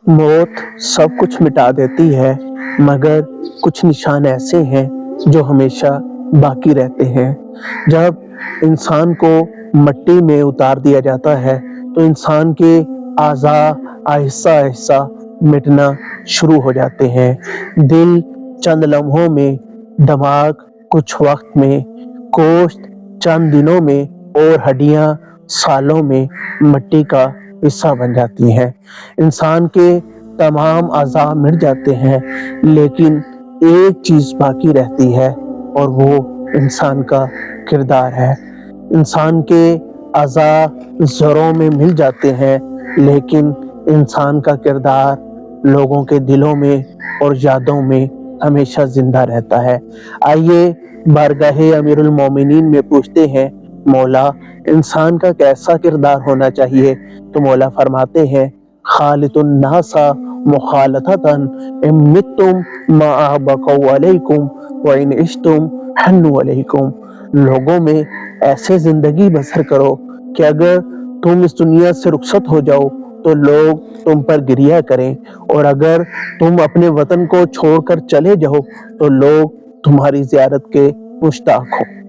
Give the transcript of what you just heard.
موت سب کچھ مٹا دیتی ہے، مگر کچھ نشان ایسے ہیں جو ہمیشہ باقی رہتے ہیں۔ جب انسان کو مٹی میں اتار دیا جاتا ہے تو انسان کے اعضاء آہستہ آہستہ مٹنا شروع ہو جاتے ہیں۔ دل چند لمحوں میں، دماغ کچھ وقت میں، گوشت چند دنوں میں اور ہڈیاں سالوں میں مٹی کا حصہ بن جاتی ہیں۔ انسان کے تمام اعضاء مٹ جاتے ہیں، لیکن ایک چیز باقی رہتی ہے اور وہ انسان کا کردار ہے۔ انسان کے اعضاء زروں میں مل جاتے ہیں، لیکن انسان کا کردار لوگوں کے دلوں میں اور یادوں میں ہمیشہ زندہ رہتا ہے۔ آئیے بارگاہ امیر المومنین میں پوچھتے ہیں، مولا انسان کا کیسا کردار ہونا چاہیے؟ تو مولا فرماتے ہیں، خالط الناس مخالطۃ ان متم ما بقوا علیکم وان عشتم حنوا علیکم۔ لوگوں میں ایسے زندگی بسر کرو کہ اگر تم اس دنیا سے رخصت ہو جاؤ تو لوگ تم پر گریہ کریں، اور اگر تم اپنے وطن کو چھوڑ کر چلے جاؤ تو لوگ تمہاری زیارت کے مشتاق ہوں۔